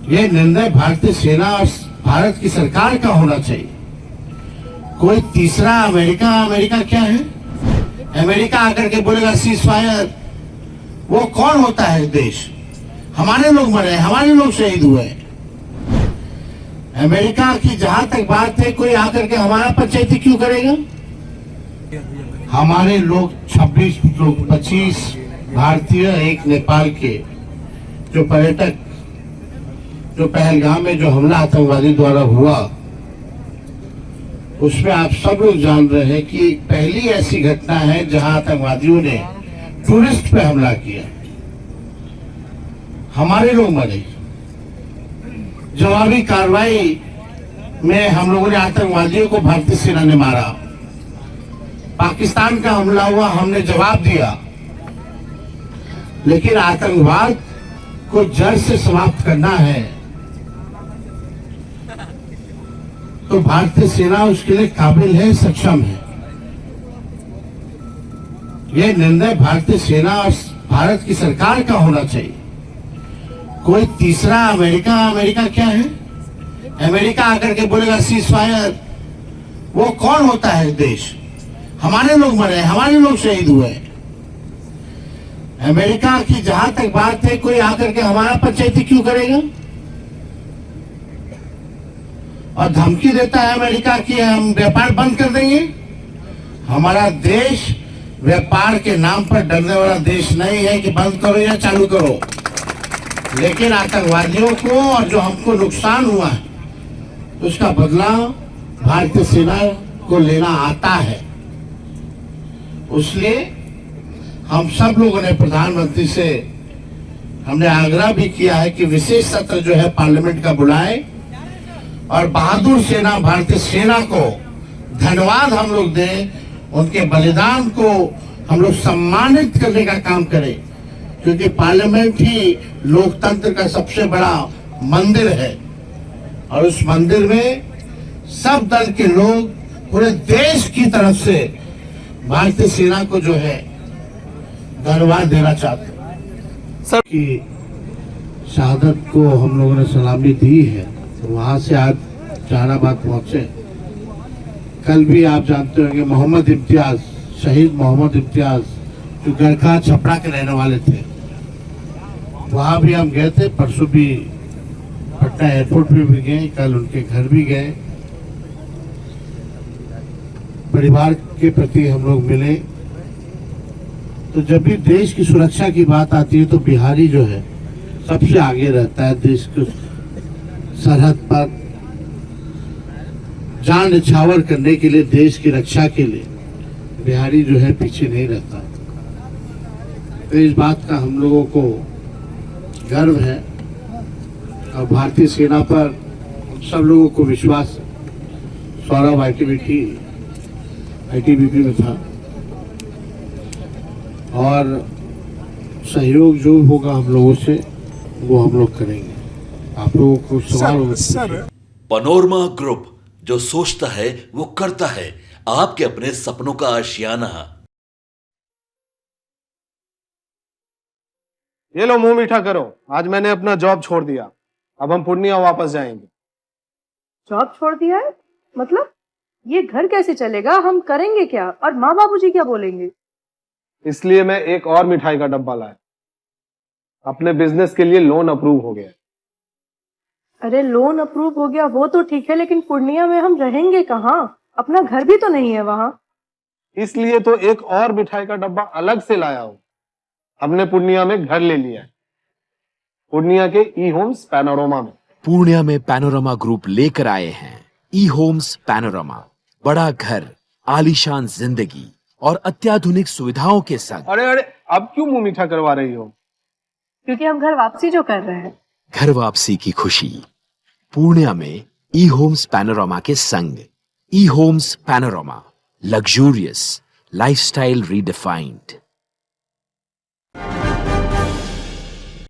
ये निर्णय भारतीय सेना और भारत की सरकार का होना चाहिए। कोई तीसरा अमेरिका अमेरिका क्या है? अमेरिका आकर के बोलेगा सीज फायर, वो कौन होता है देश? हमारे लोग मरे, हमारे लोग शहीद हुए। अमेरिका की जहां तक बात है, कोई आकर के हमारा पंचायती क्यों करेगा? हमारे लोग 26 लोग, 25 भारतीय, एक नेपाल के जो पर्यटक, जो पहलगाम में जो हमला आतंकवादी द्वारा हुआ, उसमें आप सब लोग जान रहे हैं कि पहली ऐसी घटना है जहां आतंकवादियों ने टूरिस्ट पे हमला किया, हमारे लोग मरे। जवाबी कार्रवाई में हम लोगों ने आतंकवादियों को भारतीय सेना ने मारा। पाकिस्तान का हमला हुआ, हमने जवाब दिया। लेकिन आतंकवाद को जड़ से समाप्त करना है तो भारतीय सेना उसके लिए काबिल है, सक्षम है। यह निर्णय भारतीय सेना और भारत की सरकार का होना चाहिए। कोई तीसरा अमेरिका अमेरिका क्या है? अमेरिका आकर के बोलेगा सीज फायर, वो कौन होता है देश? हमारे लोग मरे, हमारे लोग शहीद हुए। अमेरिका की जहां तक बात है, कोई आकर के हमारा पंचायती क्यों करेगा? और धमकी देता है अमेरिका की हम व्यापार बंद कर देंगे। हमारा देश व्यापार के नाम पर डरने वाला देश नहीं है कि बंद करो या चालू करो। लेकिन आतंकवादियों को और जो हमको नुकसान हुआ है, उसका बदला भारतीय सेना को लेना आता है। इसलिए हम सब लोगों ने प्रधानमंत्री से हमने आग्रह भी किया है कि विशेष सत्र जो है पार्लियामेंट का बुलाए और बहादुर सेना, भारतीय सेना को धन्यवाद हम लोग दें, उनके बलिदान को हम लोग सम्मानित करने का काम करें, क्योंकि पार्लियामेंट ही लोकतंत्र का सबसे बड़ा मंदिर है। और उस मंदिर में सब दल के लोग पूरे देश की तरफ से भारतीय सेना को जो है धन्यवाद देना चाहते हैं। सर की शहादत को हम लोगों ने सलामी दी है, तो वहां से आज जहानाबाद पहुंचे। कल भी आप जानते होंगे मोहम्मद इम्तियाज, शहीद मोहम्मद इम्तियाज, जो गरखा छपरा के रहने वाले थे, वहां भी हम गए थे। परसों भी पटना एयरपोर्ट पे भी गए, कल उनके घर भी गए। परिवार के प्रति हम लोग मिले। तो जब भी देश की सुरक्षा की बात आती है तो बिहारी जो है सबसे आगे रहता है। देश को सरहद पर जान न्यौछावर करने के लिए, देश की रक्षा के लिए बिहारी जो है पीछे नहीं रहता। तो इस बात का हम लोगों को गर्व है और भारतीय सेना पर सब लोगों को विश्वास है। सौरभ आईटीबीपी में था और सहयोग जो होगा हम लोगों से वो हम लोग करेंगे। आप लोगों को सवाल होगा। पैनोरमा ग्रुप, जो सोचता है वो करता है। आपके अपने सपनों का आशियाना। ये लो, मुंह मीठा करो। आज मैंने अपना जॉब छोड़ दिया, अब हम पूर्णिया वापस जाएंगे। जॉब छोड़ दिया है? मतलब ये घर कैसे चलेगा? हम करेंगे क्या? और माँ बाबूजी क्या बोलेंगे? इसलिए मैं एक और मिठाई का डब्बा लाया। अपने बिजनेस के लिए लोन अप्रूव हो गया। अरे लोन अप्रूव हो गया वो तो ठीक है, लेकिन पूर्णिया में हम रहेंगे कहाँ? अपना घर भी तो नहीं है वहाँ। इसलिए तो एक और मिठाई का डब्बा अलग से लाया हूँ। हमने पूर्णिया में घर ले लिया है, पूर्णिया के ई होम्स पैनोरमा में। पूर्णिया में पैनोरमा ग्रुप लेकर आए हैं ई होम्स पैनोरमा। बड़ा घर, आलीशान जिंदगी और अत्याधुनिक सुविधाओं के संग। अरे अरे, अब क्यों मुंह मीठा करवा रही हो? क्योंकि हम घर वापसी जो कर रहे हैं। घर वापसी की खुशी पूर्णिया में ई होम्स पैनोरमा के संग। E Homes Panorama, luxurious lifestyle redefined.